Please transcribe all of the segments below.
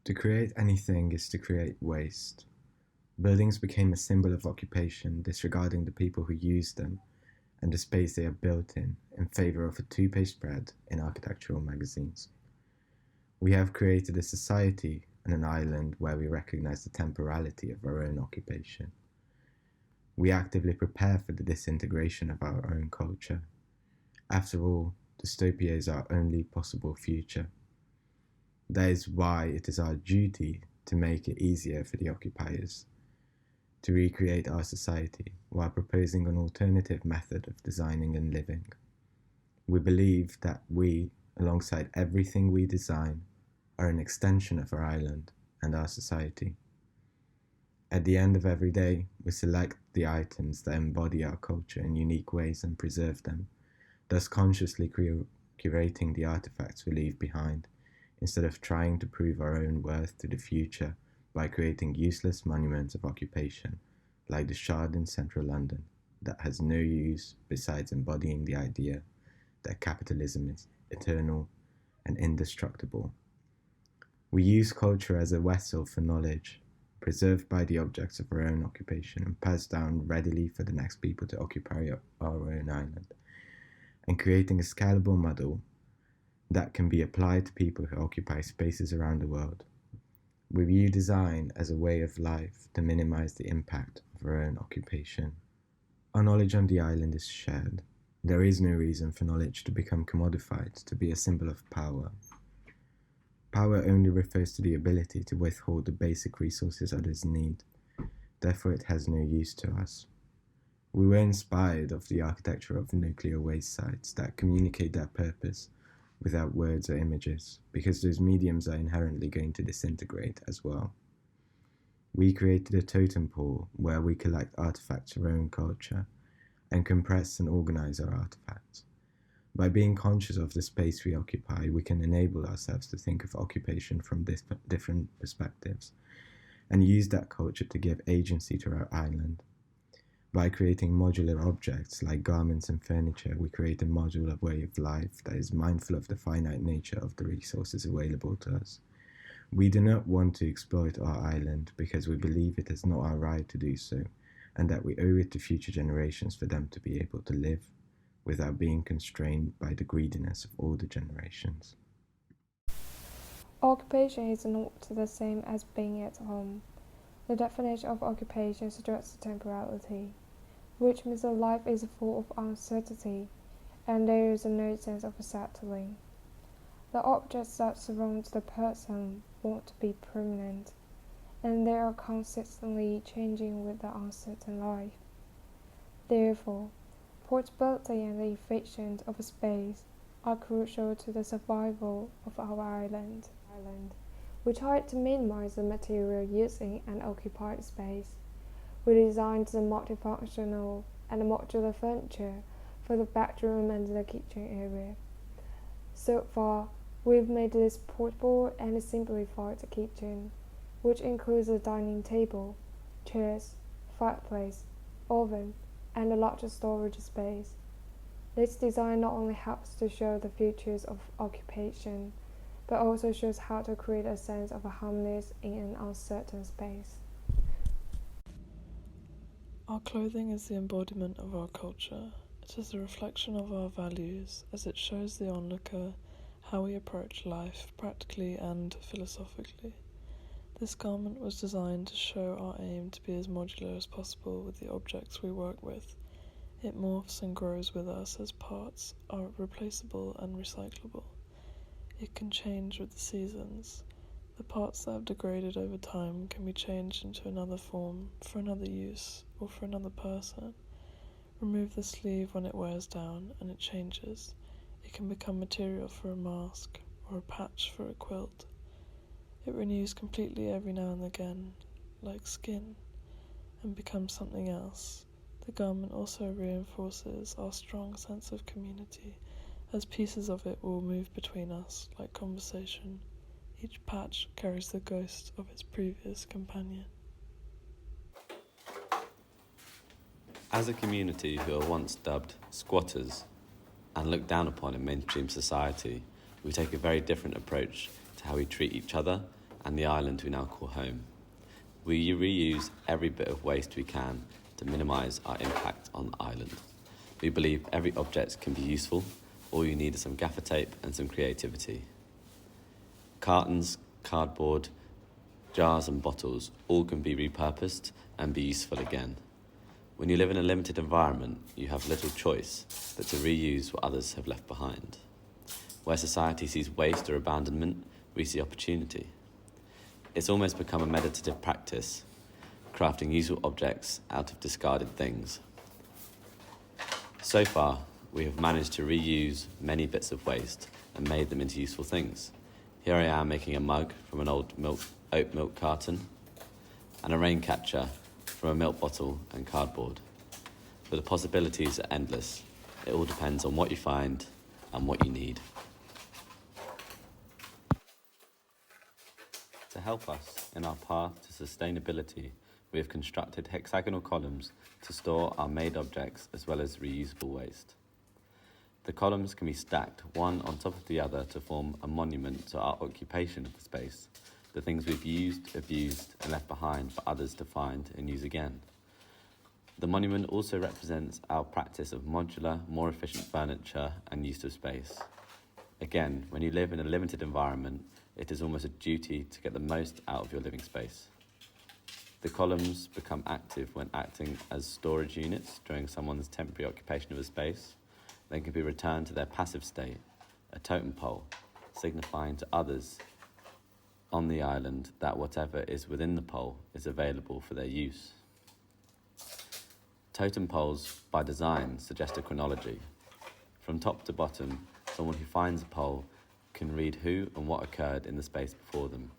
To create anything is to create waste. Buildings became a symbol of occupation, disregarding the people who use them and the space they are built in favour of a two-page spread in architectural magazines. We have created a society and an island where we recognise the temporality of our own occupation. We actively prepare for the disintegration of our own culture. After all, dystopia is our only possible future. That is why it is our duty to make it easier for the occupiers to recreate our society while proposing an alternative method of designing and living. We believe that we, alongside everything we design, are an extension of our island and our society. At the end of every day, we select the items that embody our culture in unique ways and preserve them, thus consciously curating the artifacts we leave behind, instead of trying to prove our own worth to the future by creating useless monuments of occupation, like the Shard in central London, that has no use besides embodying the idea that capitalism is eternal and indestructible. We use culture as a vessel for knowledge, preserved by the objects of our own occupation and passed down readily for the next people to occupy our own island, and creating a scalable model that can be applied to people who occupy spaces around the world. We view design as a way of life to minimize the impact of our own occupation. Our knowledge on the island is shared. There is no reason for knowledge to become commodified, to be a symbol of power. Power only refers to the ability to withhold the basic resources others need. Therefore, it has no use to us. We were inspired of the architecture of nuclear waste sites that communicate their purpose without words or images, because those mediums are inherently going to disintegrate as well. We created a totem pole where we collect artifacts of our own culture and compress and organize our artifacts. By being conscious of the space we occupy, we can enable ourselves to think of occupation from different perspectives and use that culture to give agency to our island. By creating modular objects like garments and furniture, we create a modular way of life that is mindful of the finite nature of the resources available to us. We do not want to exploit our island because we believe it is not our right to do so, and that we owe it to future generations for them to be able to live without being constrained by the greediness of older generations. Occupation is not the same as being at home. The definition of occupation suggests temporality, which means that life is full of uncertainty, and there is no sense of settling. The objects that surround the person won't be permanent, and they are consistently changing with the uncertain life. Therefore, portability and the efficiency of space are crucial to the survival of our island. We tried to minimize the material using an occupied space. We designed the multifunctional and modular furniture for the bedroom and the kitchen area. So far, we've made this portable and simplified kitchen, which includes a dining table, chairs, fireplace, oven, and a larger storage space. This design not only helps to show the features of occupation, but also shows how to create a sense of harmonies in an uncertain space. Our clothing is the embodiment of our culture. It is a reflection of our values, as it shows the onlooker how we approach life practically and philosophically. This garment was designed to show our aim to be as modular as possible with the objects we work with. It morphs and grows with us as parts are replaceable and recyclable. It can change with the seasons. The parts that have degraded over time can be changed into another form, for another use, or for another person. Remove the sleeve when it wears down and it changes. It can become material for a mask or a patch for a quilt. It renews completely every now and again, like skin, and becomes something else. The garment also reinforces our strong sense of community, as pieces of it will move between us like conversation. Each patch carries the ghost of its previous companion. As a community who are once dubbed squatters and looked down upon in mainstream society, we take a very different approach to how we treat each other and the island we now call home. We reuse every bit of waste we can to minimise our impact on the island. We believe every object can be useful. All you need is some gaffer tape and some creativity. Cartons, cardboard, jars and bottles all can be repurposed and be useful again. When you live in a limited environment, you have little choice but to reuse what others have left behind. Where society sees waste or abandonment, we see opportunity. It's almost become a meditative practice, crafting useful objects out of discarded things. So far, we have managed to reuse many bits of waste and made them into useful things. Here I am making a mug from an old oat milk carton and a rain catcher from a milk bottle and cardboard. But the possibilities are endless. It all depends on what you find and what you need. To help us in our path to sustainability, we have constructed hexagonal columns to store our made objects as well as reusable waste. The columns can be stacked one on top of the other to form a monument to our occupation of the space, the things we've used, abused and left behind for others to find and use again. The monument also represents our practice of modular, more efficient furniture and use of space. Again, when you live in a limited environment, it is almost a duty to get the most out of your living space. The columns become active when acting as storage units during someone's temporary occupation of a space. They can be returned to their passive state, a totem pole, signifying to others on the island that whatever is within the pole is available for their use. Totem poles, by design, suggest a chronology. From top to bottom, someone who finds a pole can read who and what occurred in the space before them.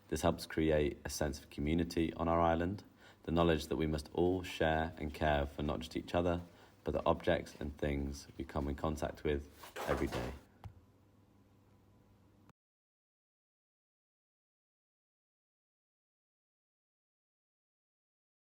This helps create a sense of community on our island, the knowledge that we must all share and care for not just each other, but the objects and things we come in contact with every day.